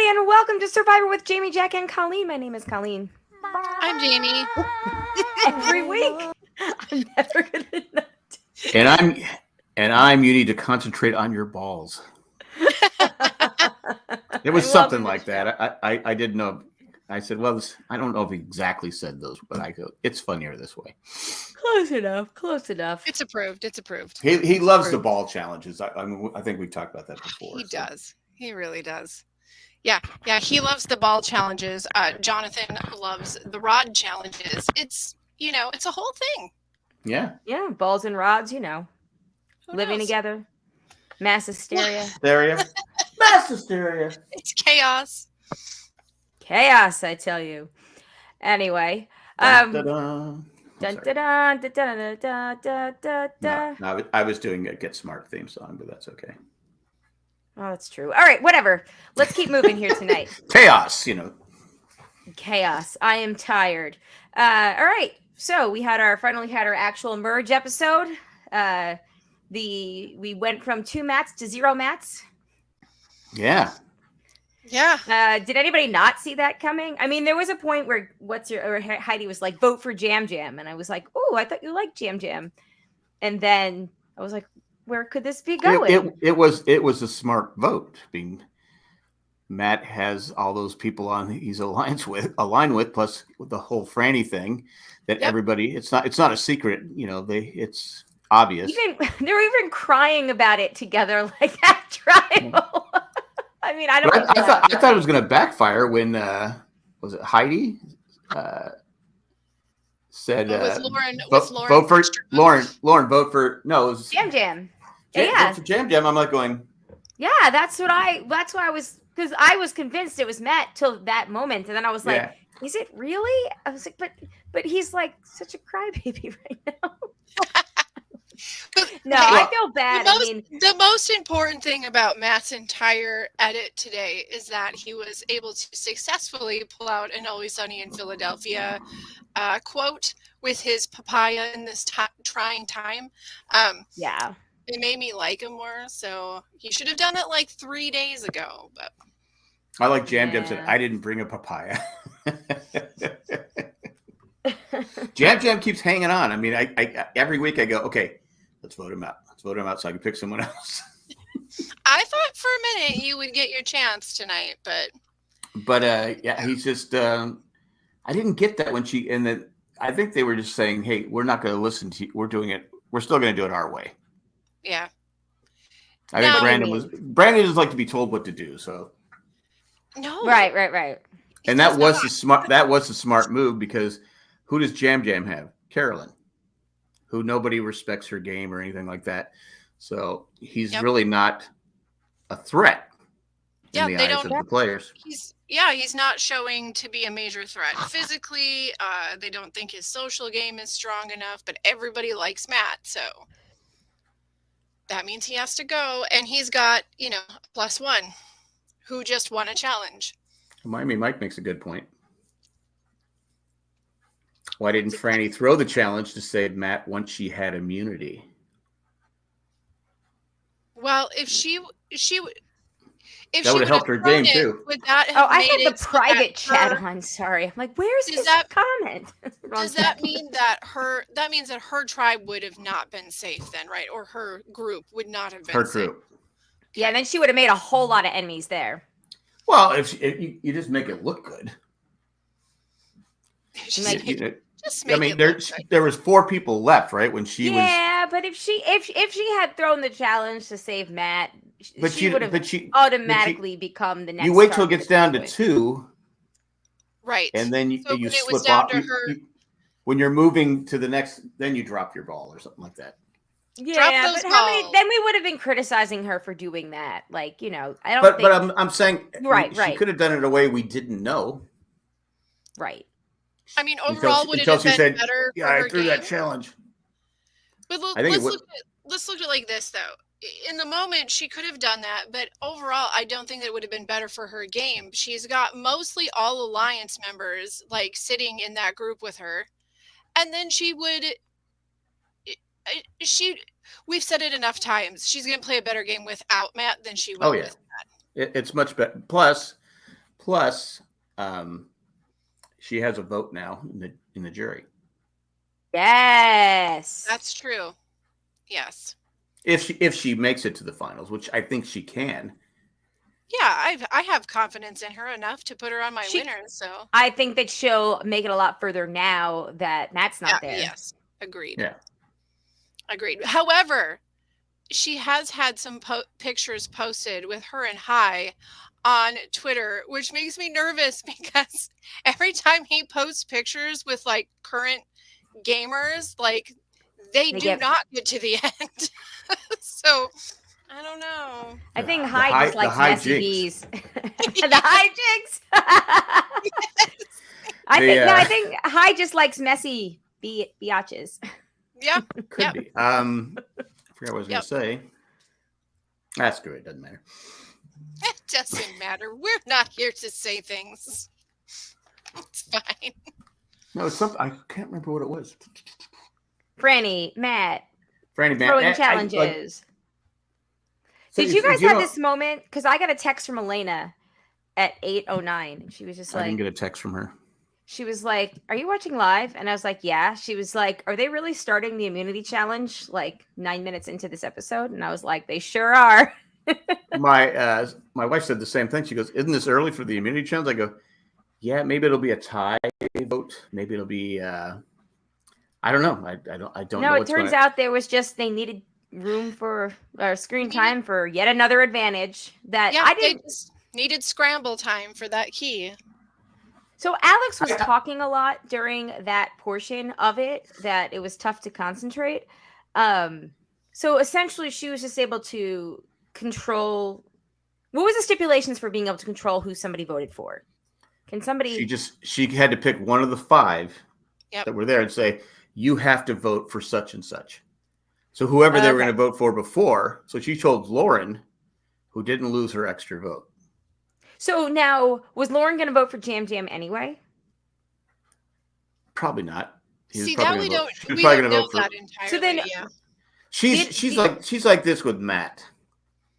and welcome to Survivor with Jamie, Jack, and Colleen. My name is Colleen. I'm Jamie. Every week, I'm never gonna know. And I'm. You need to concentrate on your balls. It was I love something this like show. that. I didn't know. I said, well, I don't know if he exactly said those, but I go, it's funnier this way. Close enough. Close enough. It's approved. It's approved. He loves the ball challenges. I mean, I think we talked about that before. He does. He really does. Yeah. He loves the ball challenges. Jonathan loves the rod challenges. It's a whole thing. Yeah. Yeah, balls and rods. Who Living knows? together, mass hysteria, Hysteria. Mass hysteria. It's chaos. chaos. I tell you. Anyway, Dun, dun, dun. dun, Sorry. dun, dun, dun, dun, dun, dun, dun. No, I was doing a Get Smart theme song, but that's okay. Oh, that's true. All right, whatever. Let's keep moving here tonight. Chaos, Chaos. I am tired. All right. So we finally had our actual merge episode. We went from 2 mats to 0 mats. Yeah. Yeah. Did anybody not see that coming? I mean, there was a point where Heidi was like, vote for Jam Jam, and I was like, oh, I thought you liked Jam Jam, and then I was like, where could this be going? It was a smart vote. Matt has all those people he's aligned with, plus with the whole Franny thing that everybody. It's not a secret. It's obvious. They were even crying about it together, like that tribal. I mean, I don't. I thought it was going to backfire when was it Heidi said vote for Lauren. Vote for it was Jam Jam. Vote for Jam Jam. I'm like going. Yeah, that's why I was, because I was convinced it was Matt till that moment, and then I was like, is it really? I was like, but he's like such a crybaby right now. No, I feel bad. The most important thing about Matt's entire edit today is that he was able to successfully pull out an Always Sunny in Philadelphia quote with his papaya in this trying time. Yeah. It made me like him more, so he should have done it like 3 days ago. But I like Jam Jam said, I didn't bring a papaya. Jam Jam keeps hanging on. I mean, I every week I go, okay, let's vote him out. Let's vote him out so I can pick someone else. I thought for a minute you would get your chance tonight, but he's just. I didn't get that when I think they were just saying, hey, we're not going to listen to you. We're doing it. We're still going to do it our way. Yeah. I think Brandon doesn't like to be told what to do. So. No. Right. And that was the smart move, because who does Jam Jam have? Carolyn, who nobody respects her game or anything like that. So he's really not a threat in the eyes of the players. He's not showing to be a major threat physically. They don't think his social game is strong enough, but everybody likes Matt, so that means he has to go. And he's got, +1 who just won a challenge. Miami Mike makes a good point. Why didn't Franny throw the challenge to save Matt once she had immunity? Well, if she that would have helped her game too. Would that have I had the private chat on. Sorry, I'm like, where's his comment? Does that mean that her tribe would have not been safe then, right? Or her group would not have been her safe? Group. Yeah, then she would have made a whole lot of enemies there. Well, if you just make it look good. There was 4 people left, right? When she was. Yeah, but if she had thrown the challenge to save Matt, she would have automatically become the next. You wait till it gets down to 2, right? And then you slip off. When you're moving to the next, then you drop your ball or something like that. Yeah, but then we would have been criticizing her for doing that. Like, I don't. But I'm saying, right. She could have done it a way we didn't know. Right. I mean, overall, would it have been better? Yeah, I threw that challenge. But let's look at it like this, though. In the moment, she could have done that, but overall, I don't think that it would have been better for her game. She's got mostly all Alliance members like sitting in that group with her, and then we've said it enough times. She's going to play a better game without Matt than she will with Matt. It's much better. Plus, Plus, she has a vote now in the jury. Yes. That's true. Yes. If she makes it to the finals, which I think she can. Yeah, I have confidence in her enough to put her on my winners. So I think that she'll make it a lot further now that Matt's not there. Yes, agreed. Yeah, agreed. However, she has had some pictures posted with her and High on Twitter, which makes me nervous because every time he posts pictures with like current gamers, like they do not get to the end. So I don't know. I think High just likes messy bees. The hijinks. I think High just likes messy biatches. Yeah, could be. I forgot what I was going to say. That's good. It doesn't matter. It doesn't matter. We're not here to say things. It's fine. No, it's something. I can't remember what it was. Franny, Matt. Throwing challenges. Did you guys have this moment? Because I got a text from Elena at 8:09. She was just like, I didn't get a text from her. She was like, "Are you watching live?" And I was like, "Yeah." She was like, "Are they really starting the immunity challenge like 9 minutes into this episode?" And I was like, "They sure are." My wife said the same thing. She goes, "Isn't this early for the immunity challenge?" I go, "Yeah, maybe it'll be a tie vote. Maybe it'll be I don't know. I don't know. No, it turns out there was just they needed room for screen time for yet another advantage that I didn't. They just needed scramble time for that key. So Alex was talking a lot during that portion of it that it was tough to concentrate. So essentially she was just able to control. What was the stipulations for being able to control who somebody voted for? Can somebody? She had to pick one of the 5 that were there and say, you have to vote for such and such. So whoever they were going to vote for before. So she told Lauren, who didn't lose her extra vote. So now, was Lauren going to vote for Jam Jam anyway? Probably not. See, that we don't. She's probably going to vote for that entirely. So then, yeah. She's like this with Matt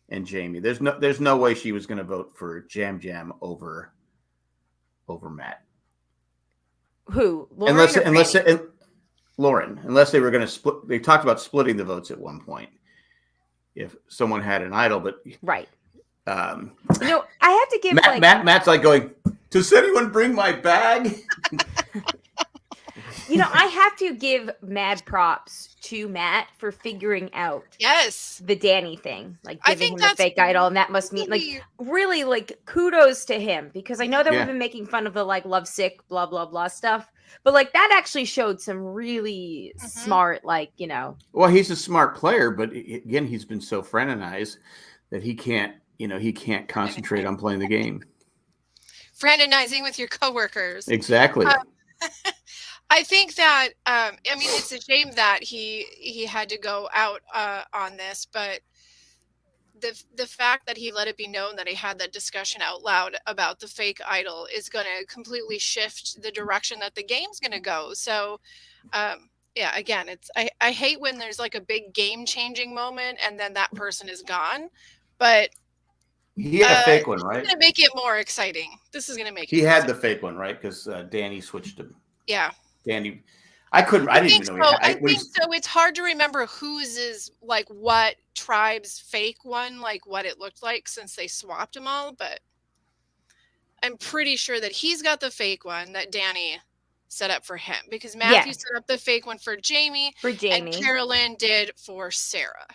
and Jamie. There's no way she was going to vote for Jam Jam over Matt. Who? Lauren Lauren, unless they were going to split. They talked about splitting the votes at one point if someone had an idol, but right. No, I have to give Matt's like going, does anyone bring my bag? I have to give mad props to Matt for figuring out the Danny thing, like giving him the fake idol, and that must mean really kudos to him, because I know that we've been making fun of the lovesick blah blah blah stuff, but that actually showed some really smart Well, he's a smart player, but again, he's been so fraternized that he can't concentrate on playing the game. Fraternizing with your coworkers. Exactly. I think that it's a shame that he had to go out on this, but the fact that he let it be known that he had that discussion out loud about the fake idol is going to completely shift the direction that the game's going to go. So, again, I hate when there's like a big game changing moment and then that person is gone, but he had a fake one, right? It's going to make it more exciting. This is going to make he had the fake one, right? Because Danny switched him. Yeah. Danny, I didn't even know. I think so. It's hard to remember whose is like what tribe's fake one, like what it looked like since they swapped them all. But I'm pretty sure that he's got the fake one that Danny set up for him, because Matthew set up the fake one for Jamie. And Carolyn did for Sarah.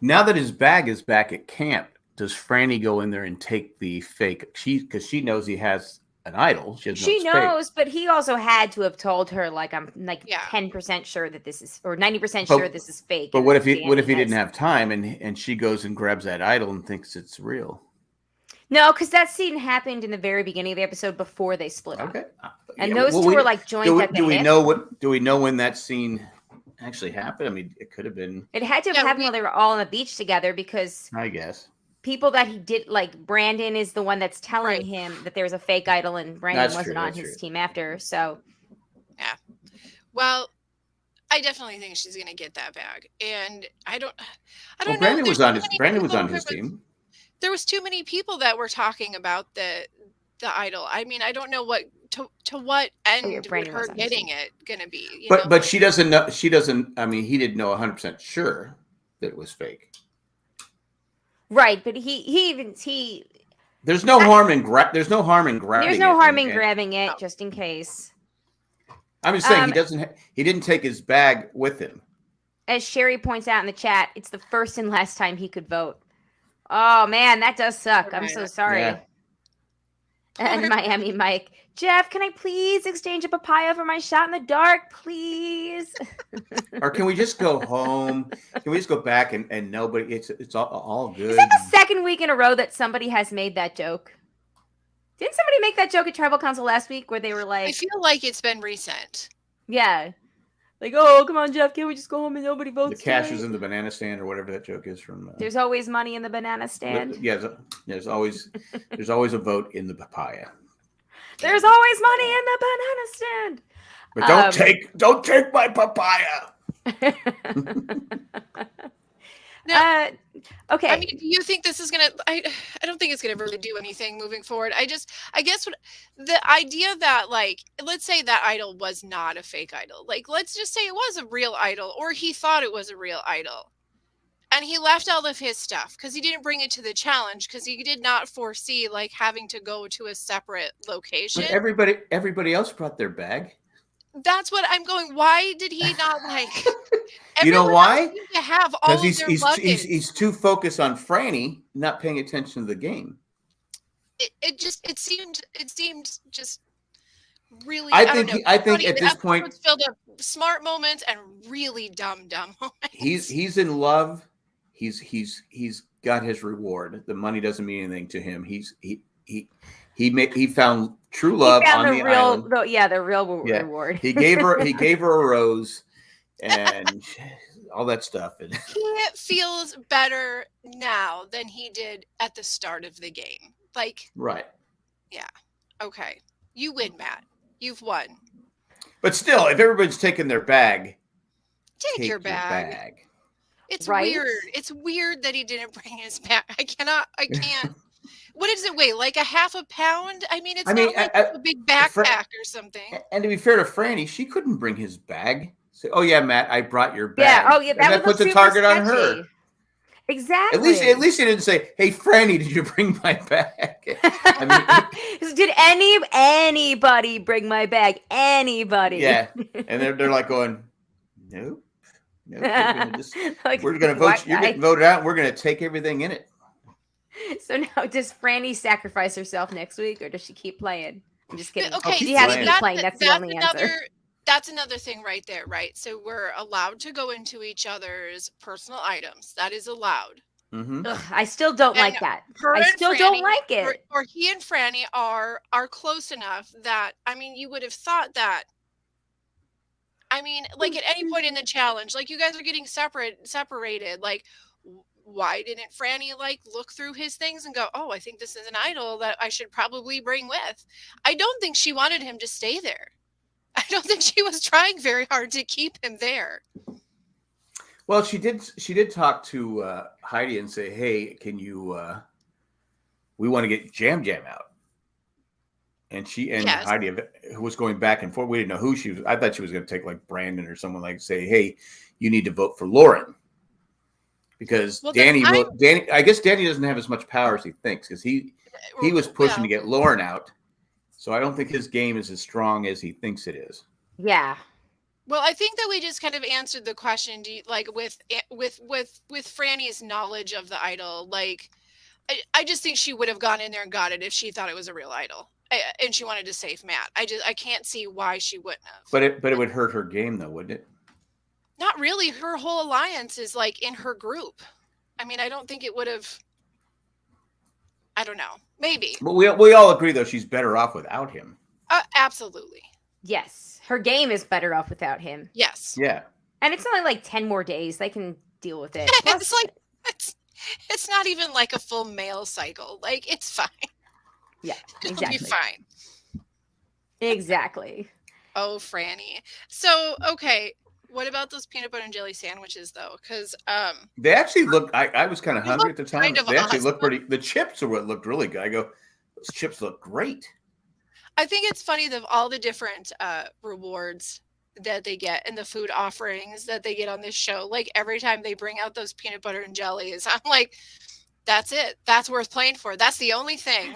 Now that his bag is back at camp, does Franny go in there and take the fake? Because she knows he has an idol. She knows, but he also had to have told her, I'm 10% sure that this is, or 90% sure this is fake. But what if he didn't have time and she goes and grabs that idol and thinks it's real? No, because that scene happened in the very beginning of the episode before they split up. Okay. And those two were joined at the hip. Do we know when that scene actually happened? I mean, it could have been. It had to have happened while they were all on the beach together, because I guess people that he did, Brandon is the one that's telling him that there's a fake idol, and Brandon wasn't on his team after. So, yeah. Well, I definitely think she's going to get that bag, and I don't know. Brandon was on his team. There was too many people that were talking about the idol. I mean, I don't know what to what end would her getting it gonna be. But she doesn't know. She doesn't. I mean, he didn't know 100% sure that it was fake. Right, but he. There's no harm in grabbing. There's no harm in grabbing it just in case. I'm just saying he didn't take his bag with him. As Sherry points out in the chat, it's the first and last time he could vote. Oh man, that does suck. I'm so sorry. Yeah. And Miami Mike, Jeff, can I please exchange a papaya for my shot in the dark, please? Or can we just go home? Can we just go back and nobody? It's all good. Is that the second week in a row that somebody has made that joke? Didn't somebody make that joke at Tribal Council last week where they were like, I feel like it's been recent. Yeah. Like, oh, come on, Jeff, can't we just go home and nobody votes? The cash is in the banana stand or whatever that joke is from. There's always money in the banana stand. There's always a vote in the papaya. There's always money in the banana stand. But don't take my papaya. Now, okay. I mean, do you think this is gonna? I don't think it's gonna really do anything moving forward. I guess the idea that, like, let's say that idol was not a fake idol. Like, let's just say it was a real idol, or he thought it was a real idol, and he left all of his stuff because he didn't bring it to the challenge because he did not foresee like having to go to a separate location. But everybody else brought their bag. That's what I'm going. Why did he not like? You know why? To have all Because he's too focused on Franny, not paying attention to the game. It seemed just really. I think at this point, it's filled up smart moments and really dumb moments. He's in love. He's got his reward. The money doesn't mean anything to him. He found true love on the island. The real reward. He gave her a rose and all that stuff. He feels better now than he did at the start of the game. Like, right. Yeah. Okay. You win, Matt. You've won. But still, if everybody's taking their bag, take your bag. It's right? weird. It's weird that he didn't bring his bag. I can't. What does it weigh? Like a half a pound? I mean, it's not like a big backpack or something. And to be fair to Franny, she couldn't bring his bag. Say, oh yeah, Matt, I brought your bag. Yeah. Oh yeah, that puts a target on her. Exactly. At least he didn't say, "Hey, Franny, did you bring my bag?" I mean, did anybody bring my bag? Anybody? Yeah. And they're like going, nope. We're gonna vote. You're getting voted out. And we're gonna take everything in it. So now, does Franny sacrifice herself next week, or does she keep playing? I'm just kidding. Okay, she has to keep playing. That's the only answer. That's another thing right there, right? So we're allowed to go into each other's personal items. That is allowed. Mm-hmm. Ugh, I still don't like that. I still don't like it. Or he and Franny are close enough that, I mean, you would have thought that. I mean, like at any point in the challenge, like you guys are getting separated, like. Why didn't Franny like look through his things and go, oh, I think this is an idol that I should probably bring with? I don't think she wanted him to stay there. I don't think she was trying very hard to keep him there. Well, she did talk to Heidi and say, hey, can you, we want to get Jam out. And yes. Heidi, who was going back and forth, we didn't know who she was. I thought she was going to take like Brandon or someone, like say, hey, you need to vote for Lauren. Because Danny, I guess Danny doesn't have as much power as he thinks, because he was pushing to get Lauren out. So I don't think his game is as strong as he thinks it is. Yeah. Well, I think that we just kind of answered the question. Do you, like with Franny's knowledge of the idol, like I just think she would have gone in there and got it if she thought it was a real idol, and she wanted to save Matt. I can't see why she wouldn't have. But it would hurt her game though, wouldn't it? Not really. Her whole alliance is like in her group. I mean, I don't think it would have. I don't know. Maybe. But we all agree though she's better off without him. Absolutely. Yes, her game is better off without him. Yes. Yeah. And it's only like 10 more days. They can deal with it. It's like it's not even like a full male cycle. Like it's fine. Yeah. Exactly. It'll be fine. Exactly. Oh, Franny. So okay. What about those peanut butter and jelly sandwiches, though? Because they actually look. I was kind of hungry at the time. They actually look pretty. The chips are what looked really good. I go, Those chips look great. I think it's funny that all the different rewards that they get and the food offerings that they get on this show. Like every time they bring out those peanut butter and jellies, I'm like, that's it. That's worth playing for. That's the only thing.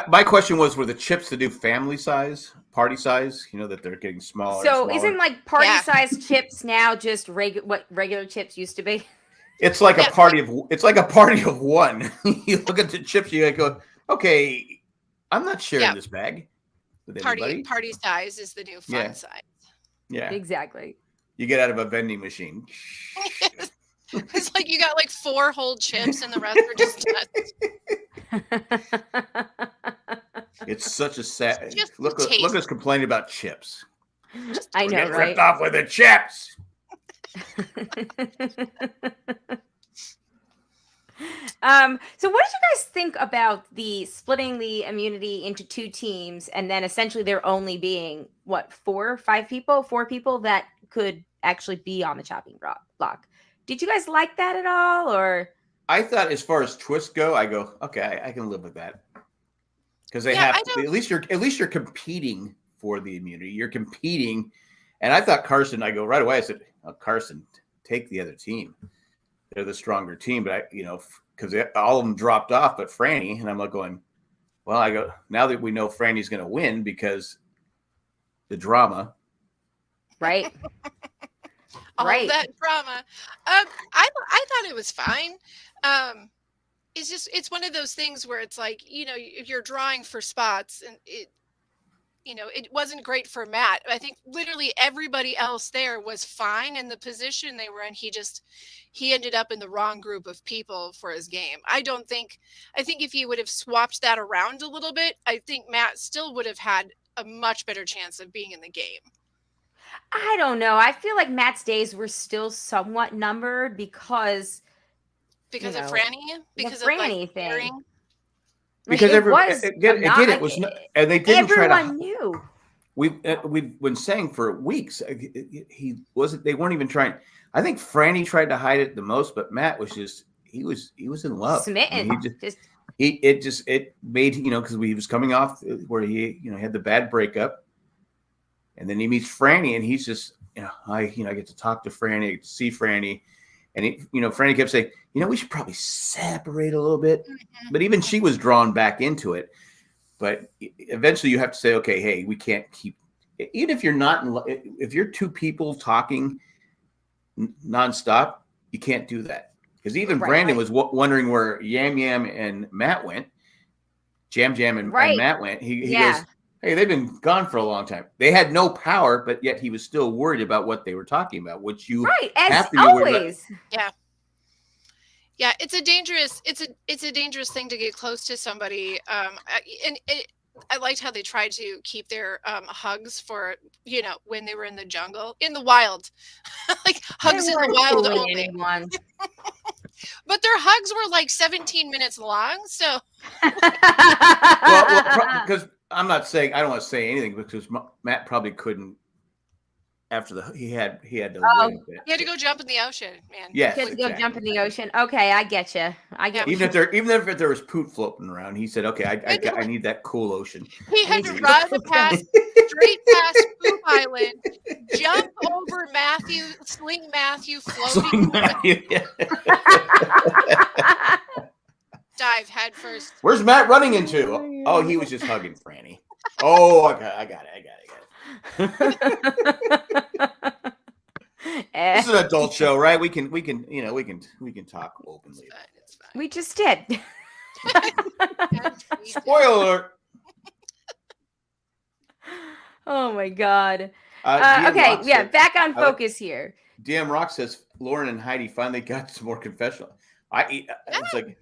My question was, were the chips the new family size, party size? You know, that they're getting smaller. So isn't like party size chips now just what regular chips used to be? It's like a party of one. You look at the chips, you go, okay, I'm not sharing this bag with anybody. Party size is the new fun size. Yeah, exactly. You get out of a vending machine. It's like you got like 4 whole chips and the rest are just nuts. It's such a sad look. Look at us complaining about chips. I know, right? Ripped off with the chips. So what did you guys think about the splitting the immunity into 2 teams and then essentially there only being 4 people that could actually be on the chopping block? Did you guys like that at all, or? I thought as far as twists go, I go, okay, I can live with that. Because they have to, at least you're competing for the immunity. You're competing. And I thought Carson, I go right away, I said, Carson, take the other team. They're the stronger team. But because all of them dropped off but Franny, and I'm like going, well, I go, now that we know Franny's going to win because the drama. Right. All that drama. I thought it was fine. It's one of those things where it's like, if you're drawing for spots and it wasn't great for Matt. I think literally everybody else there was fine in the position they were in. He ended up in the wrong group of people for his game. I think if he would have swapped that around a little bit, I think Matt still would have had a much better chance of being in the game. I don't know. I feel like Matt's days were still somewhat numbered because of Franny, because the Franny thing. Like because it was, and they didn't try to. Everyone knew. We've been saying for weeks he wasn't. They weren't even trying. I think Franny tried to hide it the most, but Matt was just he was in love. Smitten. It made because he was coming off where he had the bad breakup. And then he meets Franny, and he's just, I get to talk to Franny, I get to see Franny, and Franny kept saying, we should probably separate a little bit, but even she was drawn back into it. But eventually, you have to say, okay, hey, we can't keep, even if you're not, if you're 2 people talking nonstop, you can't do that because even Brandon was wondering where Yam Yam and Matt went, Jam and Matt went. He goes. Hey, they've been gone for a long time. They had no power, but yet he was still worried about what they were talking about, which you have to always. Yeah, it's a dangerous thing to get close to somebody. I liked how they tried to keep their hugs for when they were in the jungle, in the wild, like hugs in the wild only. But their hugs were like 17 minutes long, so. well, because. I'm not saying I don't want to say anything because Matt probably couldn't after he had to He had to go jump in the ocean, man. Yes, he had to go jump in the ocean. Okay, I get you. Even if there was poop floating around, he said, "Okay, I need that cool ocean." He had to run straight past Poop Island, jump over Sling Matthew floating. Dive head first. Where's Matt running into? Oh, he was just hugging Franny. Oh, I got it. This is an adult show, right? We can talk openly. It's fine. We just did. Spoiler alert. Oh my God. Okay, Rock back on focus here. DM Rock says Lauren and Heidi finally got some more confessional. It's like.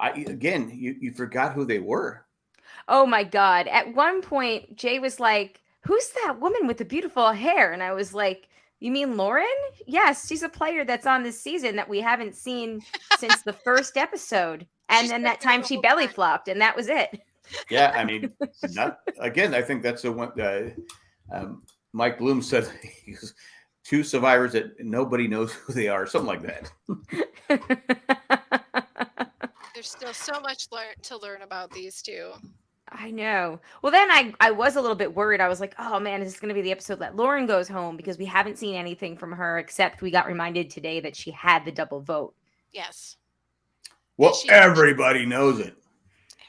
You forgot who they were. Oh my God. At one point, Jay was like, who's that woman with the beautiful hair? And I was like, you mean Lauren? Yes, she's a player that's on this season that we haven't seen since the first episode. And then that time she belly flopped, and that was it. Yeah, I mean, I think that's the one. Mike Bloom said he was 2 survivors that nobody knows who they are, something like that. There's still so much to learn about these two. I know. Well, then I was a little bit worried. I was like, oh man, is this going to be the episode that Lauren goes home? Because we haven't seen anything from her except we got reminded today that she had the double vote. Yes. Well, everybody knows it.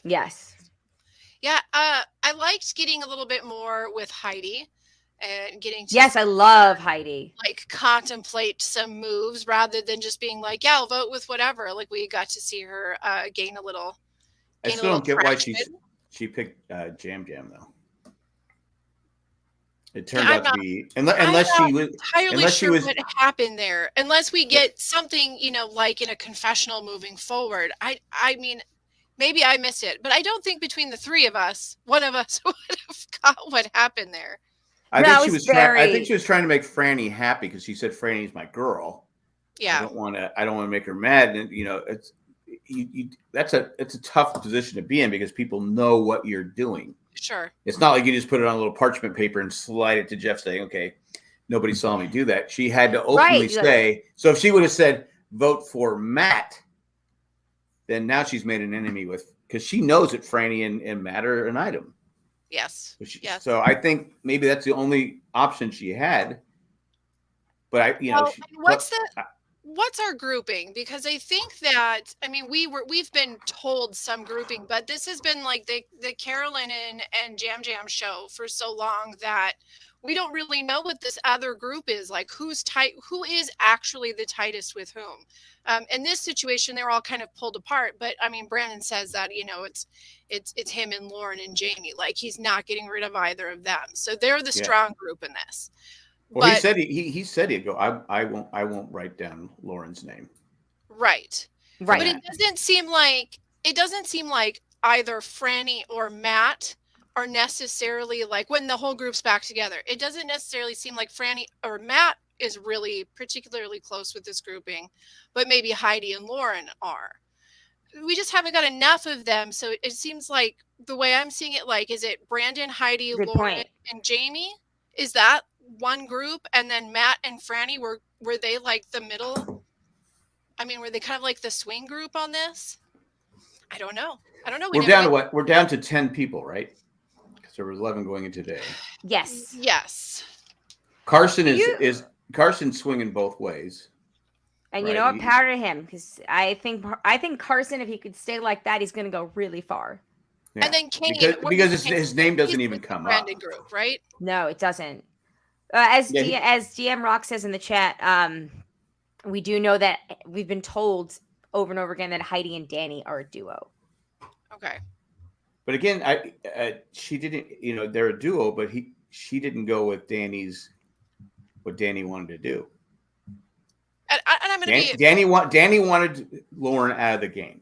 Yes. Yeah. I liked getting a little bit more with Heidi and getting to I love Heidi. Like contemplate some moves rather than just being like, yeah, I'll vote with whatever. Like we got to see her gain a little. I still don't get why she picked Jam Jam though. It turned out to be unless she was what happened there. Unless we get something, like in a confessional moving forward. I mean, maybe I missed it, but I don't think between the three of us, one of us would have got what happened there. I think she was trying to make Franny happy because she said Franny's my girl. Yeah, I don't want to make her mad, and it's a tough position to be in because people know what you're doing. Sure, it's not like you just put it on a little parchment paper and slide it to Jeff saying, "Okay, nobody saw me do that." She had to openly say. So if she would have said vote for Matt, then now she's made an enemy because she knows that Franny and Matt are an item. Yes. Yes. So I think maybe that's the only option she had. But what's our grouping? Because I think that we've been told some grouping, but this has been like the Carolyn and Jam Jam show for so long that we don't really know what this other group is. Like who is actually the tightest with whom. In this situation, they're all kind of pulled apart. But Brandon says that it's him and Lauren and Jamie. Like he's not getting rid of either of them. So they're the strong group in this. Well, he said he said he'd go. I won't write down Lauren's name. Right. But it doesn't seem like either Franny or Matt are necessarily like when the whole group's back together. It doesn't necessarily seem like Franny or Matt is really particularly close with this grouping, but maybe Heidi and Lauren are. We just haven't got enough of them. So it seems like the way I'm seeing it, like, is it Brandon, Heidi, Lauren, and Jamie? Is that one group? And then Matt and Franny, were they like the middle? Were they kind of like the swing group on this? I don't know. We're down to 10 people, right? Because there was 11 going in today. Yes. Carson's swinging both ways. And you know what? Power to him, because I think Carson, if he could stay like that, he's going to go really far. Yeah. And then Kane, because his name doesn't even come up. Group, right? No, it doesn't. As GM Rock says in the chat, we do know that we've been told over and over again that Heidi and Danny are a duo. Okay. But again, she didn't. They're a duo, but she didn't go with what Danny wanted to do. And I'm going to Danny wanted Lauren out of the game,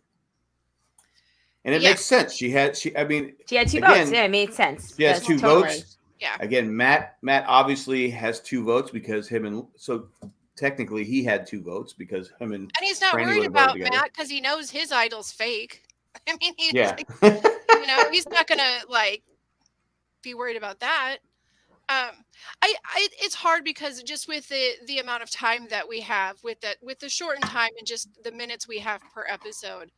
and it makes sense. She had two votes. Yeah, it made sense. She has two votes. Yeah. Again, Matt obviously has two votes because so technically he had two votes because him and he's not worried about Matt because he knows his idol's fake. He's not going to be worried about that. It's hard because just with the amount of time that we have with the shortened time and just the minutes we have per episode,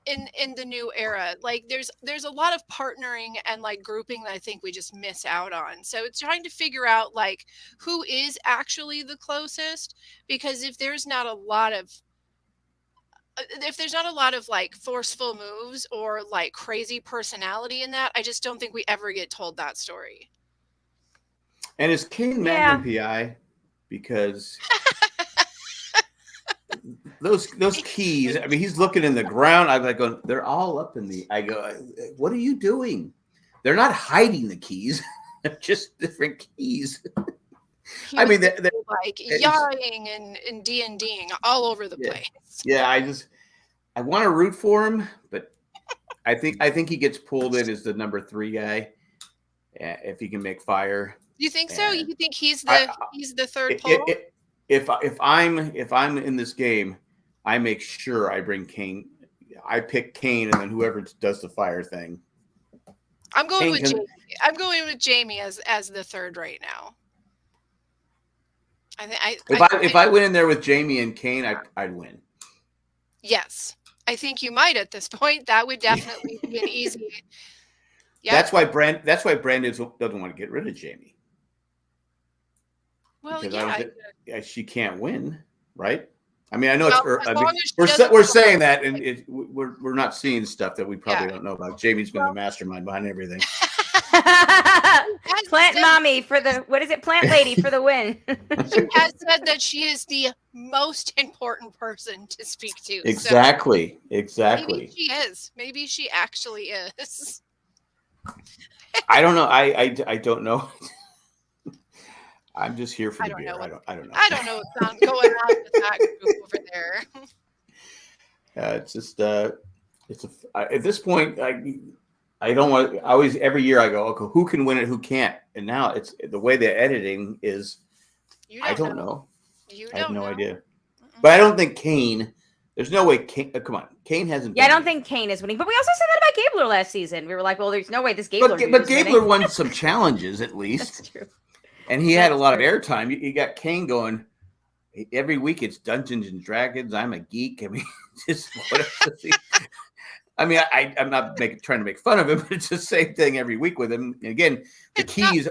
in the new era, like there's a lot of partnering and grouping that I think we just miss out on. So it's trying to figure out who is actually the closest, because if there's not a lot of forceful moves or crazy personality in that, I just don't think we ever get told that story. And is Kane Magnum PI? Because those keys, he's looking in the ground. I'm going, they're all up in I go, what are you doing? They're not hiding the keys. They're just different keys. They're yawing and D&Ding all over the place. Yeah, I want to root for him, but I think he gets pulled in as the number 3 guy if he can make fire. You think so? You think he's the third pole? If I'm in this game, I make sure I bring Kane. I pick Kane, and then whoever does the fire thing. I'm going with Jamie. I'm going with Jamie as the third right now. If I went in there with Jamie and Kane, I'd win. Yes. I think you might at this point. That would definitely be an easy. Yep. That's why Brandon doesn't want to get rid of Jamie. Well, because she can't win, right? I mean, I know we're saying that, and we're not seeing stuff that we probably don't know about. Jamie's been the mastermind behind everything. Plant mommy for the plant lady for the win. She has said that she is the most important person to speak to. Exactly. So maybe she is. Maybe she actually is. I don't know. I don't know. I'm just here for the beer. I don't know. I don't know what's going on with that group over there. It's just at this point, I don't want to. Always every year I go, okay, who can win it, who can't, and now it's the way they're editing is. I don't know. I have no idea, but I don't think Kane. There's no way Kane. Come on, Kane hasn't. Yeah, I don't think Kane is winning, but we also said that about Gabler last season. We were like, well, there's no way this Gabler. But Gabler won some challenges at least. That's true. And he had a lot of airtime. You got Kane going every week. It's Dungeons and Dragons. I'm a geek. I mean, just whatever. I mean, I'm not trying to make fun of him, but it's the same thing every week with him. And again, the keys.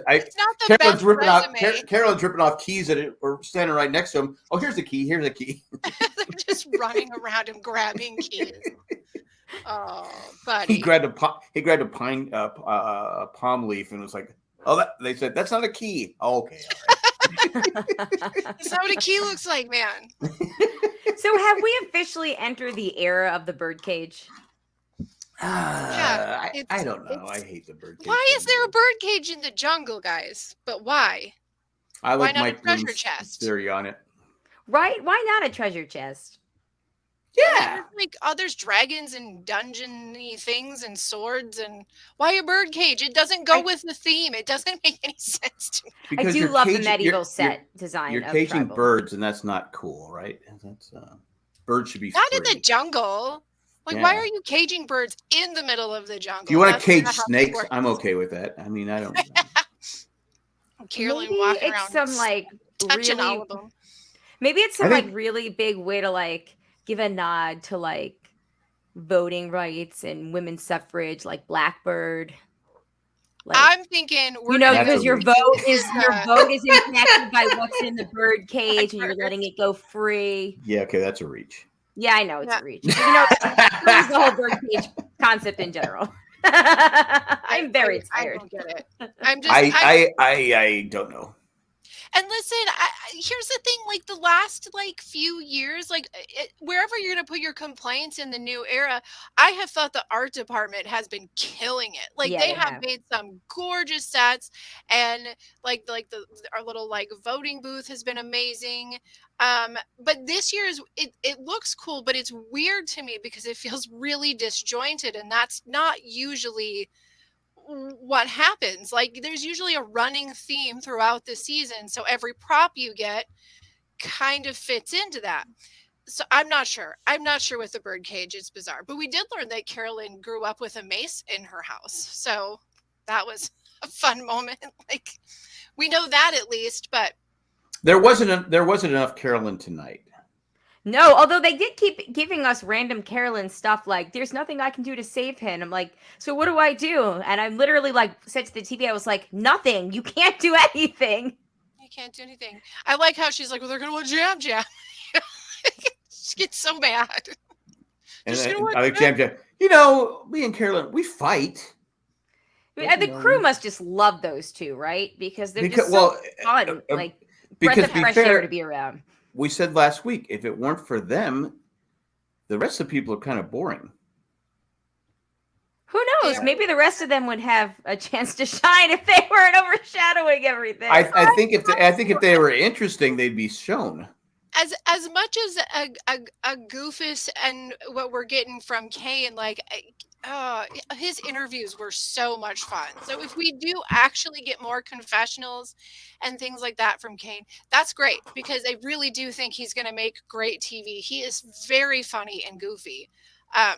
Carolyn's ripping off keys that are standing right next to him. Oh, here's the key. Here's a key. They're just running around and grabbing keys. Oh, buddy. He grabbed a palm leaf and was like, "Oh, they said that's not a key." Oh, okay. All right. That's not what a key looks like, man. So have we officially entered the era of the birdcage? I don't know. I hate the birdcage. Why is there a birdcage in the jungle, guys? But why? I like why not Mike a treasure chest theory on it. Right? Why not a treasure chest? Yeah. There's dragons and dungeon-y things and swords, and why a birdcage? It doesn't go with the theme. It doesn't make any sense to me. Because I do love the medieval set design. You're caging birds, and that's not cool, right? That's birds should be not free. In the jungle. Why are you caging birds in the middle of the jungle? If you want to cage snakes, I'm okay with that. I mean, I don't know. Carolyn walking around touching all of them. Maybe it's some really big way to give a nod to voting rights and women's suffrage, like Blackbird. I'm thinking because your vote is impacted by what's in the bird cage, and you're letting it go free. Yeah, okay, that's a reach. Yeah, I know it's a reach. The whole birdcage concept in general. I'm very tired. I don't get it. I don't know. And listen, here's the thing: the last few years, wherever you're gonna put your complaints in the new era, I have thought the art department has been killing it. They have made some gorgeous sets, and our little voting booth has been amazing. But this year's it looks cool, but it's weird to me because it feels really disjointed, and that's not usually what happens. There's usually a running theme throughout the season, so every prop you get kind of fits into that. So I'm not sure with the birdcage. It's bizarre, but we did learn that Carolyn grew up with a mace in her house, so that was a fun moment. We know that at least, but there wasn't enough Carolyn tonight. No, although they did keep giving us random Carolyn stuff there's nothing I can do to save him. I'm like, so what do I do? And I'm literally said to the TV, I was like, nothing. You can't do anything. You can't do anything. I like how she's like, well, they're going to want Jam Jam. She gets so mad. And I like Jam Jam. Me and Carolyn, we fight. The crew must just love those two, right? Because they're just so fun. Breath of fresh air to be around. We said last week, if it weren't for them, the rest of the people are kind of boring. Who knows? Yeah. Maybe the rest of them would have a chance to shine if they weren't overshadowing everything. I think if they were interesting, they'd be shown. As much as a goofus and what we're getting from Kane, his interviews were so much fun. So if we do actually get more confessionals and things like that from Kane, that's great, because I really do think he's going to make great TV. He is very funny and goofy. I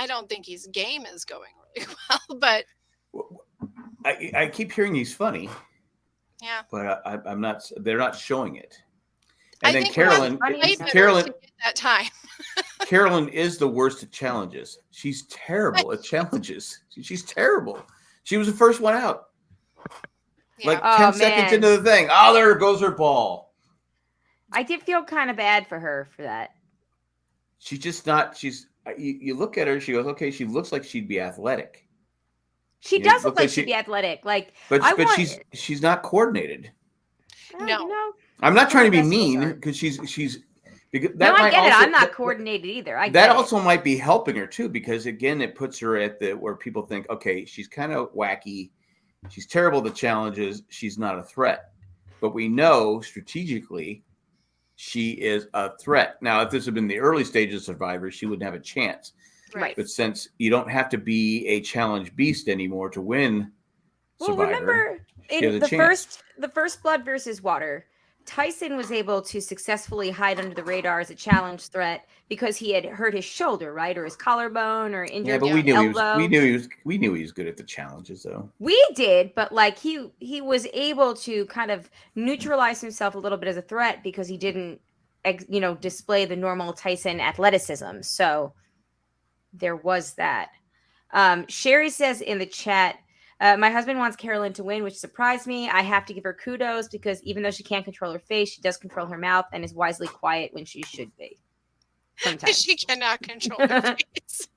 don't think his game is going really well, but I keep hearing he's funny. Yeah, but I'm not. They're not showing it. And then Carolyn at that time. Carolyn is the worst at challenges. She's terrible at challenges. She's terrible. She was the first one out. Yeah. Like 10 seconds into the thing. Oh, there goes her ball. I did feel kind of bad for her for that. She's just not. You look at her. She goes, okay. She looks like she'd be athletic. She does look like she'd be athletic. But she's not coordinated. No. I'm not trying to be mean because she's. Because that I get it. I'm not coordinated either. That also might be helping her too, because again, it puts her at where people think, okay, she's kind of wacky. She's terrible at the challenges. She's not a threat. But we know strategically she is a threat. Now, if this had been the early stages of Survivor, she wouldn't have a chance. Right. But since you don't have to be a challenge beast anymore to win Survivor, remember in the first Blood versus Water, Tyson was able to successfully hide under the radar as a challenge threat because he had hurt his shoulder, right, or his collarbone, or injured. Yeah, but we knew he was good at the challenges, though. We did, but he was able to kind of neutralize himself a little bit as a threat because he didn't, display the normal Tyson athleticism. So there was that. Sherry says in the chat, my husband wants Carolyn to win, which surprised me. I have to give her kudos because even though she can't control her face, she does control her mouth and is wisely quiet when she should be. Sometimes. She cannot control her face.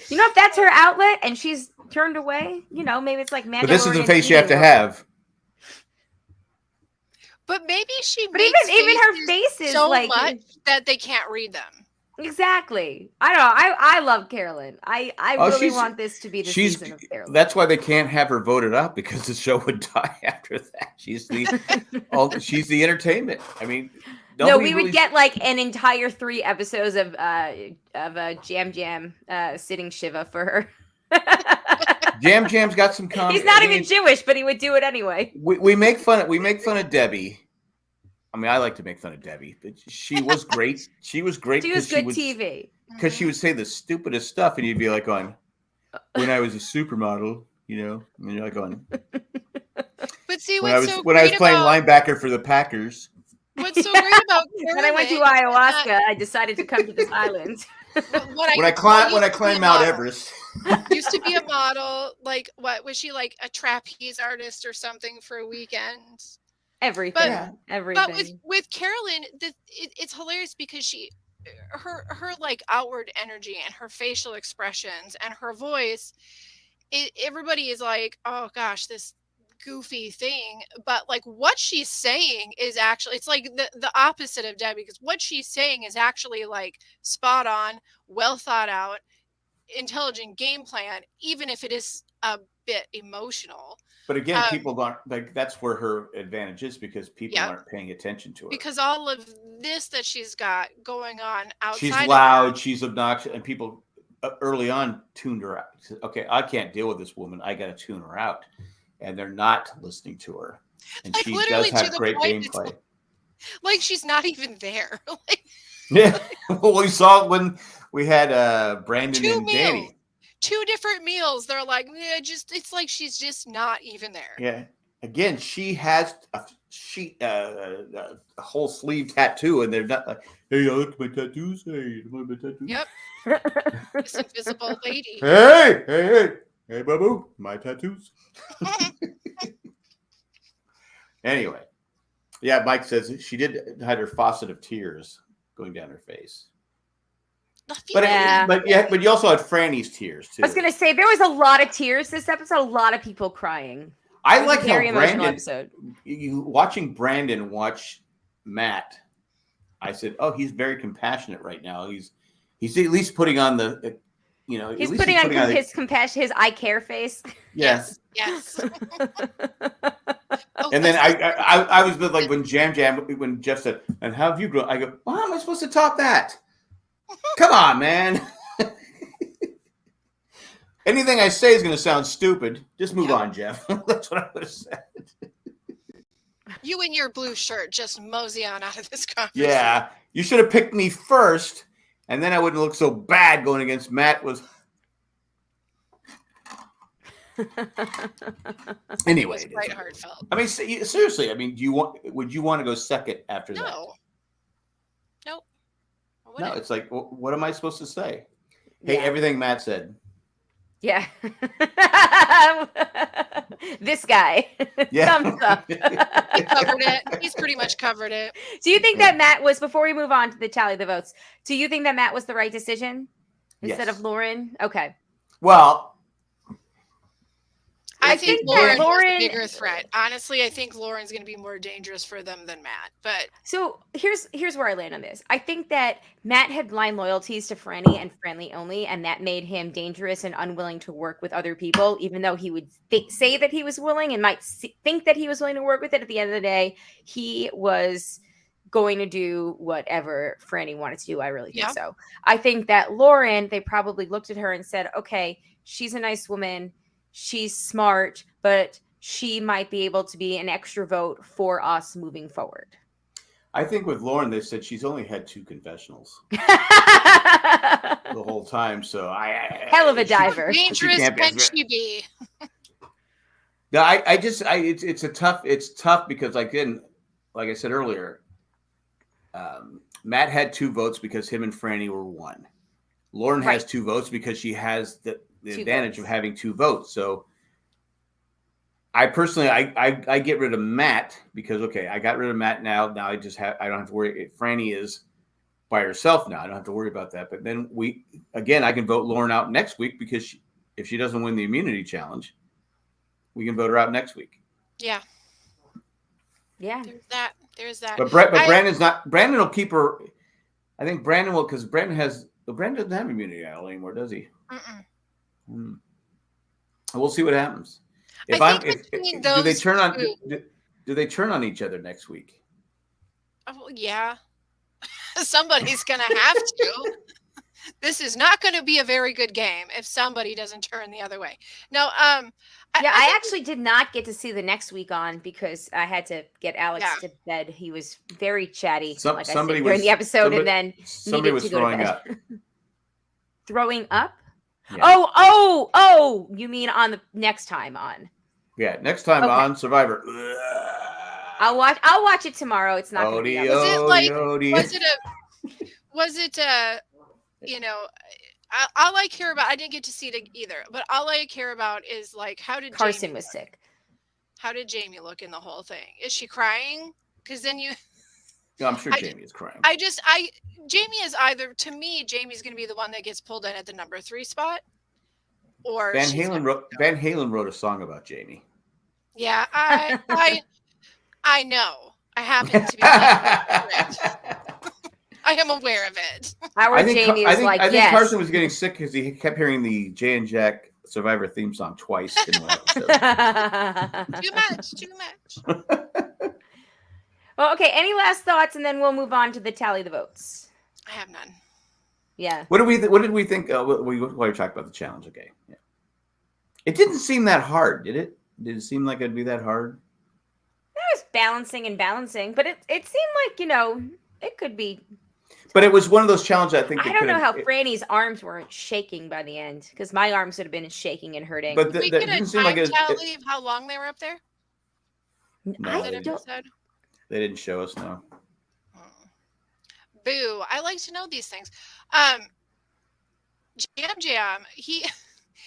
If that's her outlet and she's turned away, maybe it's like Mandalorian. But this is the face you have to have. But maybe But even her face is so much that they can't read them. Exactly. I don't know. I love Carolyn. I really want this to be the season of Carolyn. That's why they can't have her voted up, because the show would die after that. She's the entertainment. I mean, we would get an entire 3 episodes of Jam Jam sitting Shiva for her. Jam Jam's got some comedy. He's not even Jewish, but he would do it anyway. We make fun of Debbie. I mean, I like to make fun of Debbie, but she was great. She was great. She was good TV. Because she would say the stupidest stuff, and you'd be like going, when I was a supermodel, and you're like going. But see, when I was playing linebacker for the Packers. What's so great about Carolyn? When I went to ayahuasca, I decided to come to this island. When I climbed Mount Everest. Used to be a model. What was she, like a trapeze artist or something for a weekend? Everything. But with Carolyn, it's hilarious because her outward energy and her facial expressions and her voice, everybody is like, oh gosh, this goofy thing. But what she's saying is actually, it's like the opposite of Debbie, because what she's saying is actually spot on, well thought out, intelligent game plan, even if it is a bit emotional. But again, people aren't that's where her advantage is, because people aren't paying attention to her. Because all of this that she's got going on outside. She's loud, she's obnoxious, and people early on tuned her out. Okay, I can't deal with this woman. I got to tune her out, and they're not listening to her. And she does have great gameplay. She's not even there. Yeah, well, we saw it when we had Brandon and Danny. 2 different meals. They're like, it's like she's just not even there. Yeah. Again, she has a whole sleeve tattoo, and they're not like, hey, look at my tattoos. Hey, look at my tattoos. Yep. This invisible lady. Hey, babu, my tattoos. Anyway, yeah, Mike says she did hide her faucet of tears going down her face. But you also had Franny's tears too. I was gonna say there was a lot of tears this episode. A lot of people crying. I like how Brandon. Watching Brandon watch Matt, I said, "Oh, he's very compassionate right now. He's at least putting on the, He's putting on his compassion, his I care face. Yes. Yes. And then I was like when when Jeff said, "And how have you grown?" I go, "Well, how am I supposed to top that? Come on, man." Anything I say is going to sound stupid. Just move on, Jeff. That's what I would have said. You and your blue shirt, just mosey on out of this conversation. Yeah, you should have picked me first, and then I wouldn't look so bad going against Matt. Anyway, it was quite heartfelt. I mean, seriously. I mean, would you want to go second after that? Nope. No, it's like, what am I supposed to say? Hey, everything Matt said. Yeah. This guy. Thumbs up. He covered it. He's pretty much covered it. Do you think that Matt was, before we move on to the tally the votes, do you think that Matt was the right decision instead of Lauren? Okay. Well, I think Lauren was the bigger threat. Honestly, I think Lauren's going to be more dangerous for them than Matt. But so here's where I land on this. I think that Matt had blind loyalties to Franny and Franny only, and that made him dangerous and unwilling to work with other people, even though he would say that he was willing and might think that he was willing to work with it. At the end of the day, he was going to do whatever Franny wanted to do. I really think so. I think that Lauren, they probably looked at her and said, okay, she's a nice woman. She's smart, but she might be able to be an extra vote for us moving forward. I think with Lauren, they said she's only had 2 confessionals the whole time. So hell of a diver. Dangerous can she be? No, it's tough because like I said earlier, Matt had 2 votes because him and Franny were 1. Lauren has 2 votes because she has the advantage of having 2 votes. So I personally, I get rid of Matt because, I got rid of Matt now. Now I don't have to worry. Franny is by herself now. I don't have to worry about that. But then I can vote Lauren out next week because if she doesn't win the immunity challenge, we can vote her out next week. Yeah. Yeah. There's that. But Brandon will keep her. I think Brandon will, because Brandon doesn't have immunity anymore, does he? We'll see what happens. Do they turn on each other next week? Oh, yeah. Somebody's gonna have to. This is not going to be a very good game if somebody doesn't turn the other way. No, I actually did not get to see the next week on because I had to get Alex to bed. He was very chatty, like I said during the episode, and then somebody was throwing up. Throwing up? Yeah. Oh! You mean on the next time on? Yeah, next time on Survivor. I'll watch it tomorrow. It's not going to be. Was it all I care about, I didn't get to see it either, but all I care about is like, how did Carson was sick? How did Jamie look in the whole thing? Is she crying? Because then No, I'm sure Jamie is crying. Jamie is either, to me, Jamie's going to be the one that gets pulled in at the number 3 spot, or Van Halen wrote a song about Jamie. Yeah, I know. I happen to be. I am aware of it. I think Carson was getting sick because he kept hearing the Jay and Jack Survivor theme song twice in one episode. Too much. Well, okay. Any last thoughts, and then we'll move on to the tally the votes. I have none. Yeah. What did we think? While we talked about the challenge, okay. Yeah. It didn't seem that hard, did it? Did it seem like it'd be that hard? It was balancing, but it seemed like it could be. But it was one of those challenges. I think I don't know how Franny's arms weren't shaking by the end, because my arms would have been shaking and hurting. But we get a time tally of how long they were up there. No, they didn't show us. No. Boo! I like to know these things. Jam, he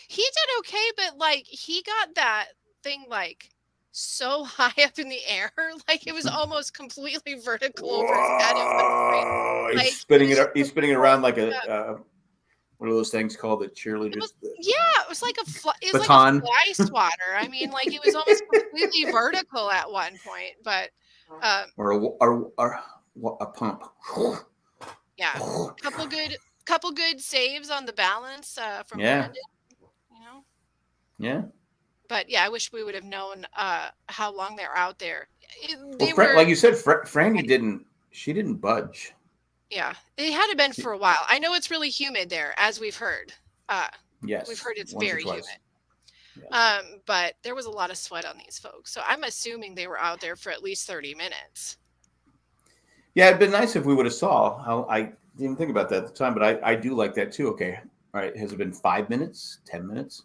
did okay, but like he got that thing like so high up in the air, like it was almost completely vertical over his head. Like, he's spinning it around like a what are those things called? The cheerleaders. It was like a baton. Like a fly swatter. I mean, like it was almost completely vertical at one point, but or a pump. Yeah, couple good saves on the balance from Brandon, Yeah. But yeah, I wish we would have known how long they're out there. Like you said, Franny didn't budge. Yeah, it had to been for a while. I know it's really humid there, as we've heard. Yes, we've heard it's very humid. Yeah. But there was a lot of sweat on these folks, so I'm assuming they were out there for at least 30 minutes. Yeah, it'd been nice if we would have saw how. I didn't even think about that at the time, but I do like that too. Okay, all right. Has it been 5 minutes, 10 minutes?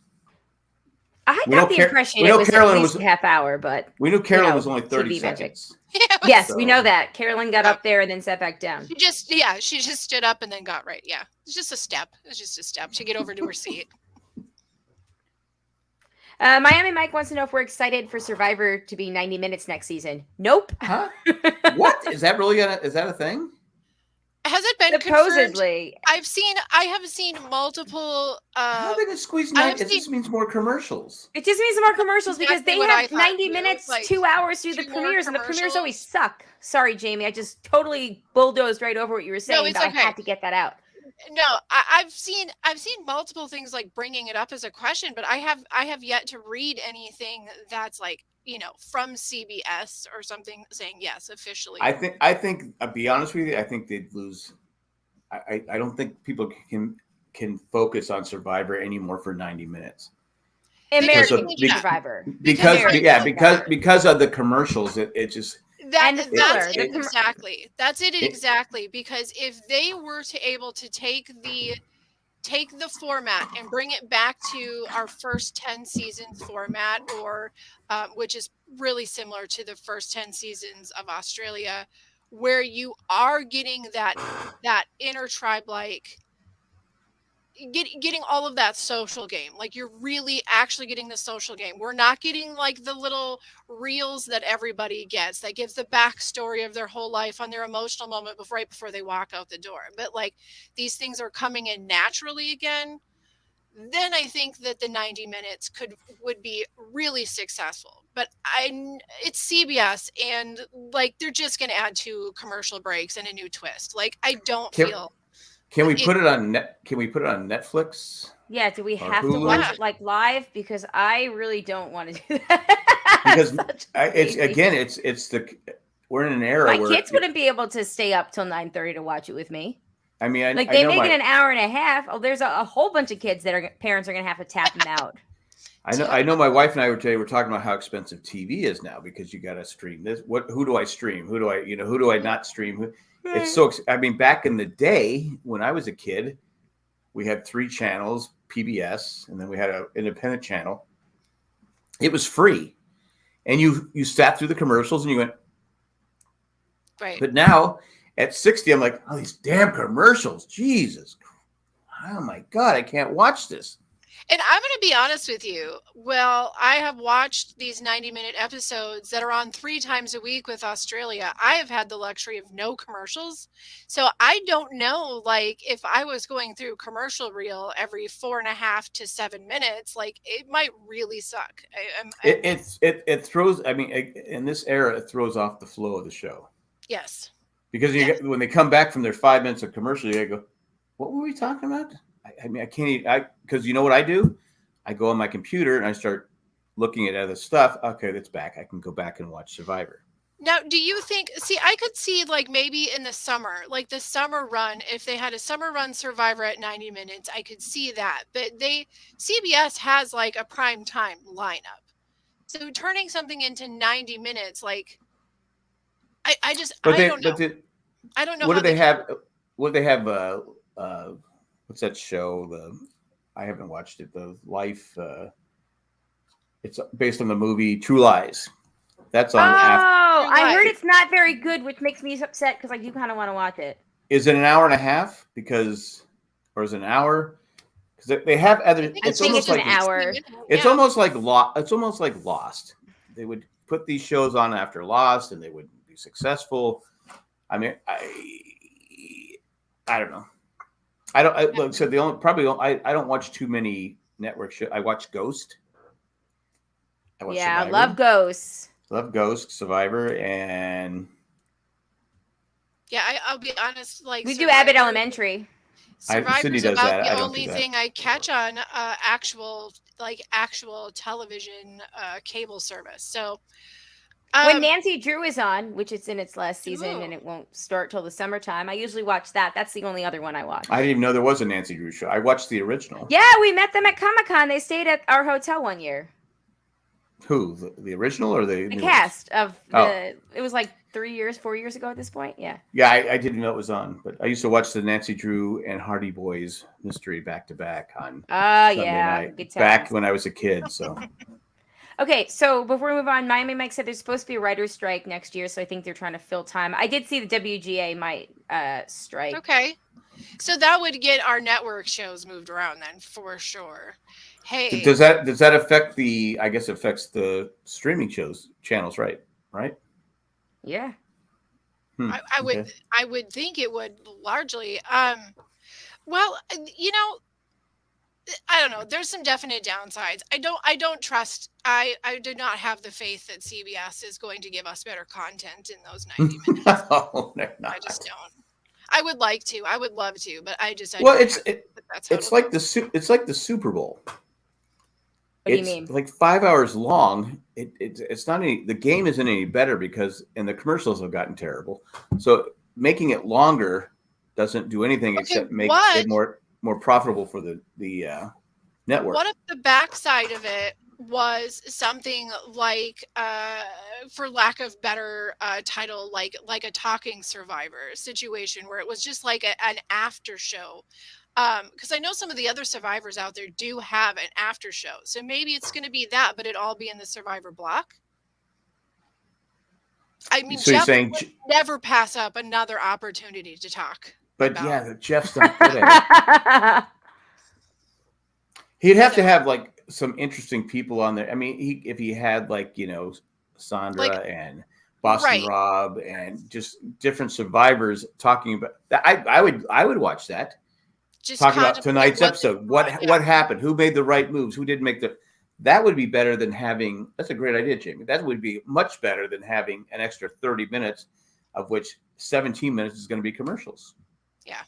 I got the impression it was at least a half hour, but we knew Carolyn was only 30 seconds. Yeah, Yes, we know that. Carolyn got up there and then sat back down. She just stood up and then got right. Yeah, it's just a step. It's just a step to get over to her seat. Miami Mike wants to know if we're excited for Survivor to be 90 minutes next season. Nope. Huh? What? Is that really is that a thing? Has it been supposedly? Confirmed? I have seen multiple. How are they going to squeeze 90? It just means more commercials. It just means more commercials because they have 90 minutes, like 2 hours through the premieres, and the premieres always suck. Sorry, Jamie, I just totally bulldozed right over what you were saying, but okay. I had to get that out. No, I've seen multiple things like bringing it up as a question, but I have yet to read anything that's like, from CBS or something saying yes officially. I think I'll be honest with you, I think they'd lose. I don't think people can focus on Survivor anymore for 90 minutes. American Survivor. Because of the commercials, it just that's it exactly. That's it exactly. Because if they were to able to take the format and bring it back to our first 10 seasons format, or which is really similar to the first 10 seasons of Australia, where you are getting that inter-tribe, like getting all of that social game, like you're really actually getting the social game. We're not getting like the little reels that everybody gets that gives the backstory of their whole life on their emotional moment right before they walk out the door, but like these things are coming in naturally again. Then I think that the 90 minutes would be really successful. But it's CBS, and like they're just going to add 2 commercial breaks and a new twist. Like I don't feel. Can we put it on Netflix? Yeah, do we have to watch it like live? Because I really don't want to do that. Because we're in an era where my kids wouldn't be able to stay up till 9:30 to watch it with me. I mean, they make it an hour and a half. Oh, there's a whole bunch of kids that parents are going to have to tap them out. I know. My wife and I were talking about how expensive TV is now because you got to stream this. Who do I stream? Who do I not stream? It's so. I mean, back in the day when I was a kid, we had 3 channels, PBS, and then we had an independent channel. It was free, and you sat through the commercials and you went. Right. But now at 60, I'm like, oh, these damn commercials, Jesus, oh my God, I can't watch this. And I'm going to be honest with you. Well, I have watched these 90-minute episodes that are on 3 times a week with Australia. I have had the luxury of no commercials. So I don't know, like, if I was going through commercial reel every 4.5 to 7 minutes, like, it might really suck. It throws, I mean, in this era, it throws off the flow of the show. Yes. Because when they come back from their 5 minutes of commercial, you go, what were we talking about? I mean, I can't because you know what I do? I go on my computer and I start looking at other stuff. Okay, that's back. I can go back and watch Survivor. Now, do you think, I could see like maybe in the summer, like the summer run, if they had a summer run Survivor at 90 minutes, I could see that. But CBS has like a prime time lineup. So turning something into 90 minutes, like, I don't know. I don't know. What do they have? What do they have? What's that show? I haven't watched it. The Life. It's based on the movie True Lies. That's on. Oh, I heard it's not very good, which makes me upset because I do kind of want to watch it. Is it an hour and a half? Or is it an hour? Because they have other. It's almost like an hour. It's almost like It's almost like Lost. They would put these shows on after Lost, and they would be successful. I mean, I don't know. I don't watch too many network shows. I watch Ghost. I love Ghost. Love Ghost, Survivor, and I'll be honest. Like we do Abbott Elementary. Survivor's about the only thing I catch on actual television cable service. So. When Nancy Drew is on, which it's in its last season and it won't start till the summertime, I usually watch that. That's the only other one I watch. I didn't even know there was a Nancy Drew show. I watched the original. Yeah, we met them at Comic-Con. They stayed at our hotel one year. Who? The original or the cast of the? It was like 4 years ago at this point. Yeah. Yeah, I didn't know it was on, but I used to watch the Nancy Drew and Hardy Boys mystery back to back on Sunday night. Good times. Back when I was a kid. So. Okay, so before we move on, Miami Mike said there's supposed to be a writer's strike next year, so I think they're trying to fill time. I did see the WGA might strike. Okay. So that would get our network shows moved around then, for sure. Hey. Does that affect the, I guess it affects the streaming channels, right? Right? Yeah. I would think it would largely. Well, I don't know. There's some definite downsides. I don't trust. I do not have the faith that CBS is going to give us better content in those 90 minutes. No, they're not. I just don't. I would like to. I would love to, but it's like the Super Bowl. What do you mean? Like 5 hours long. It's not any. The game isn't any better because the commercials have gotten terrible. So making it longer doesn't do anything except make it more profitable for the network. What if the backside of it was something like, for lack of better title, like a Talking Survivor situation, where it was just like an after show? Because I know some of the other survivors out there do have an after show, so maybe it's going to be that, but it all be in the Survivor block. I mean, so Jeff would never pass up another opportunity to talk. But Jeff's not good at it. He'd have to have like some interesting people on there. I mean, if he had like, Sandra and Boston Rob and just different survivors talking about that, I would watch that. Just talk about tonight's episode. What happened? Who made the right moves? Who didn't make that would be better than having. That's a great idea, Jamie. That would be much better than having an extra 30 minutes, of which 17 minutes is going to be commercials. Yeah,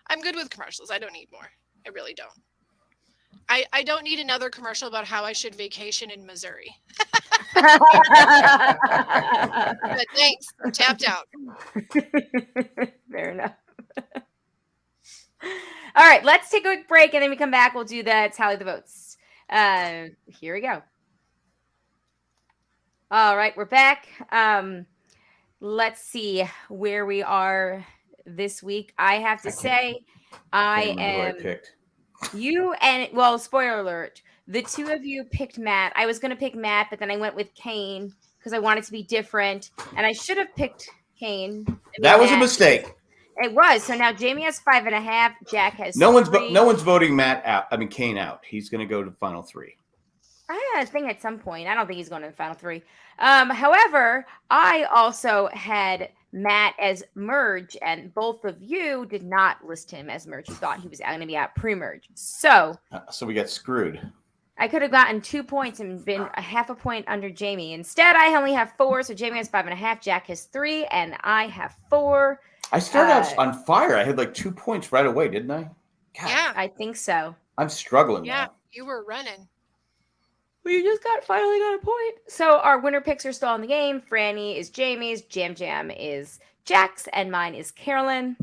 I'm good with commercials. I don't need more. I really don't. I don't need another commercial about how I should vacation in Missouri. But thanks. Tapped out. Fair enough. All right, let's take a quick break, and then we come back. We'll do the tally the votes. Here we go. All right, we're back. Let's see where we are this week. I have to say, I am. You and, spoiler alert, the two of you picked Matt. I was going to pick Matt, but then I went with Kane because I wanted to be different, and I should have picked Kane. That was a mistake. It was. So now Jamie has 5.5. Jack has no 3. No one's voting Matt out. I mean Kane out. He's going to go to the final 3. I think at some point. I don't think he's going to the final 3. However, I also had Matt as merge, and both of you did not list him as merge. You thought he was going to be out pre-merge. So we got screwed. I could have gotten 2 points and been a half a point under Jamie. Instead, I only have 4. So Jamie has 5.5. Jack has 3, and I have 4. I started out on fire. I had like 2 points right away, didn't I? God, yeah, I think so. I'm struggling now. Yeah, you were running. Well, you just finally got a point. So our winner picks are still in the game. Franny is Jamie's, Jam Jam is Jack's, and mine is Carolyn.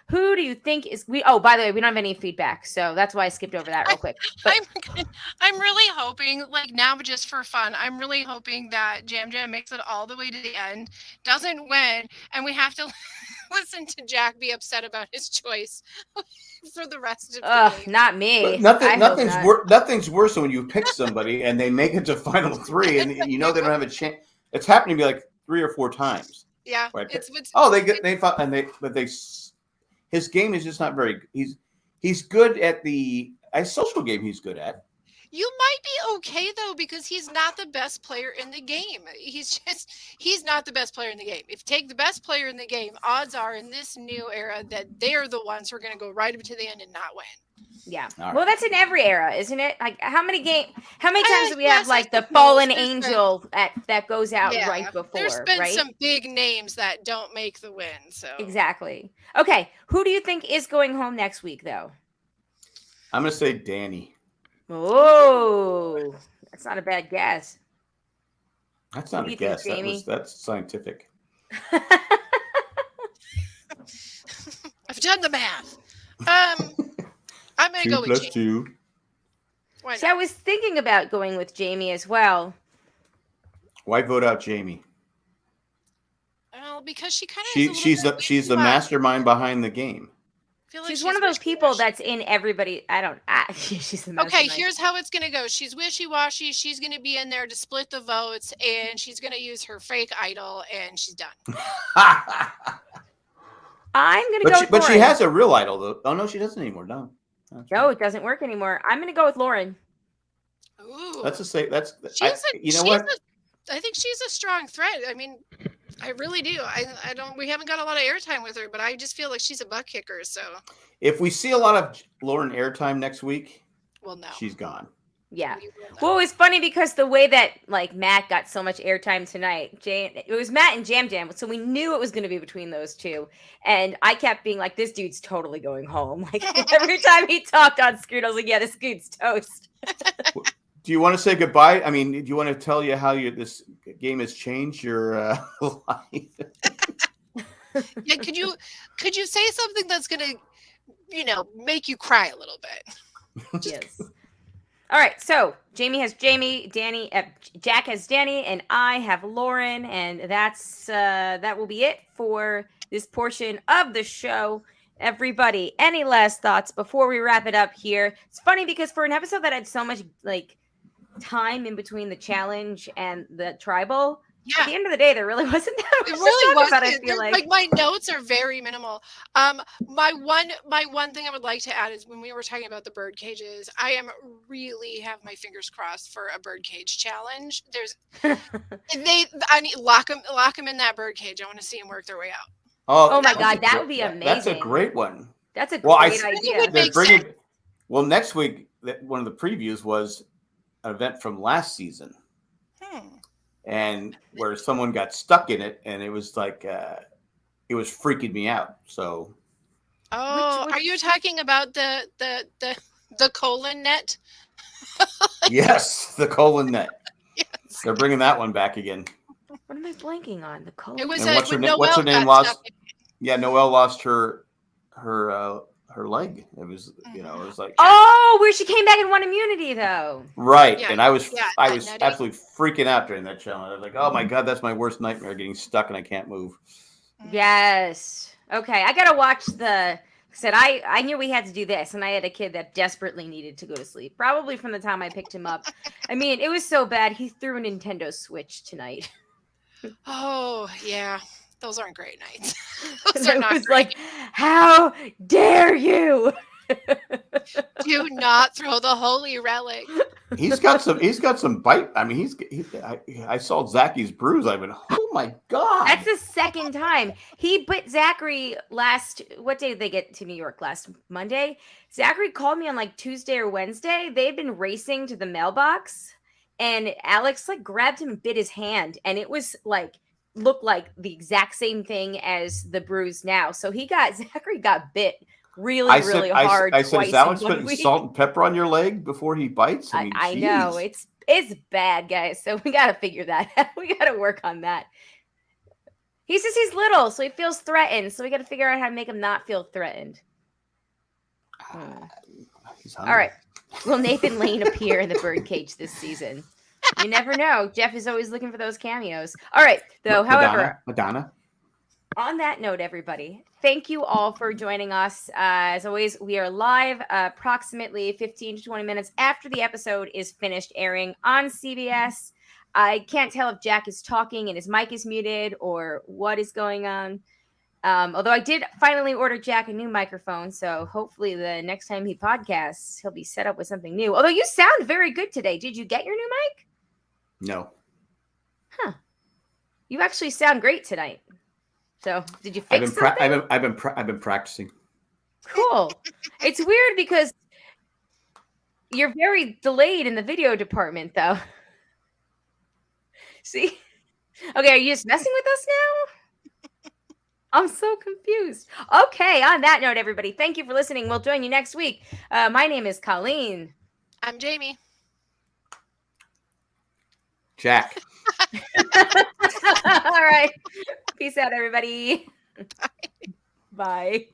Who do you think is Oh, by the way, we don't have any feedback, so that's why I skipped over that real quick. But I'm really hoping, like now, just for fun, I'm really hoping that Jam Jam makes it all the way to the end, doesn't win, and we have to listen to Jack be upset about his choice for the rest of the game. Not me. Nothing's worse than when you pick somebody and they make it to final 3 and they don't have a chance. It's happened to me like 3 or 4 times. Yeah. His game is just not very. He's good at the social game. He's good at. You might be okay though, because he's not the best player in the game. He's not the best player in the game. If you take the best player in the game, odds are in this new era that they're the ones who are going to go right up to the end and not win. Yeah. Right. Well, that's in every era, isn't it? Like how many times do we have like the fallen angel that goes out right before? There's been some big names that don't make the win. So exactly. Okay. Who do you think is going home next week though? I'm going to say Danny. Oh, that's not a bad guess. That's not a guess. That's scientific. I've done the math. I'm going to go with Jamie. 2 + 2. So I was thinking about going with Jamie as well. Why vote out Jamie? Well, because she kind of she's the mastermind behind the game. She's one of those people that's in everybody. She's the Okay, here's how it's going to go. She's wishy-washy. She's going to be in there to split the votes, and she's going to use her fake idol, and she's done. I'm going to go with Lauren. But she has a Mm. real idol, though. Oh, no, she doesn't anymore. No. No, it doesn't work anymore. I'm going to go with Lauren. Ooh. That's a say. That's you know what? I think she's a strong threat. I mean, I really do. I don't. We haven't got a lot of airtime with her, but I just feel like she's a butt kicker. So if we see a lot of Lauren airtime next week, well, no, she's gone. Yeah. Well, it was funny because the way that like Matt got so much airtime tonight, it was Matt and Jam Jam, so we knew it was going to be between those two. And I kept being like, "This dude's totally going home." Like every time he talked on screen, I was like, "Yeah, this dude's toast." Do you want to say goodbye? I mean, do you want to tell you how this game has changed your life? Yeah, could you say something that's going to, make you cry a little bit? Yes. All right, so Jamie has Jamie, Jack has Danny, and I have Lauren, and that will be it for this portion of the show. Everybody, any last thoughts before we wrap it up here? It's funny because for an episode that had so much like time in between the challenge and the tribal, at the end of the day, there really wasn't that much to talk about. I feel like my notes are very minimal. My one thing I would like to add is when we were talking about the bird cages, I really have my fingers crossed for a bird cage challenge. I need lock them in that bird cage. I want to see them work their way out. Oh my God, that would be amazing. That's a great one. That's a great idea. Well, next week, one of the previews was an event from last season. And where someone got stuck in it, and it was like it was freaking me out. So, are you talking about the colon net? Yes, the colon net. Yes. They're bringing that one back again. What am I blanking on? The colon. It was what's her name lost? Yeah, Noelle lost her leg. It was, it was like, where she came back and won immunity though. Right. Yeah, and I was absolutely freaking out during that challenge. I was like, oh my God, that's my worst nightmare, getting stuck and I can't move. Yes. Okay. I got to watch I knew we had to do this, and I had a kid that desperately needed to go to sleep, probably from the time I picked him up. I mean, it was so bad. He threw a Nintendo Switch tonight. Oh yeah. Those aren't great nights. Those are not great. Like, how dare you? Do not throw the holy relic. He's got some bite. I mean, I saw Zachary's bruise. I went, oh my God. That's the second time. He bit Zachary what day did they get to New York? Last Monday? Zachary called me on like Tuesday or Wednesday. They had been racing to the mailbox, and Alex like grabbed him and bit his hand, and it was like, looked like the exact same thing as the bruise now. So Zachary got bit really hard. I said, is Alex putting salt and pepper on your leg before he bites? I know it's bad, guys. So we got to figure that out. We got to work on that. He says he's little, so he feels threatened. So we got to figure out how to make him not feel threatened. All right. Will Nathan Lane appear in the birdcage this season? You never know. Jeff is always looking for those cameos. All right, though. However, Madonna. On that note, everybody, thank you all for joining us. As always, we are live approximately 15 to 20 minutes after the episode is finished airing on CBS. I can't tell if Jack is talking and his mic is muted or what is going on. Although I did finally order Jack a new microphone, so hopefully the next time he podcasts, he'll be set up with something new. Although you sound very good today. Did you get your new mic? No. Huh. You actually sound great tonight. So, did you fix something? I've been practicing. Cool. It's weird because you're very delayed in the video department, though. See? Okay, are you just messing with us now? I'm so confused. Okay, on that note, everybody, thank you for listening. We'll join you next week. My name is Colleen. I'm Jamie. Jack. All right. Peace out, everybody. Bye. Bye.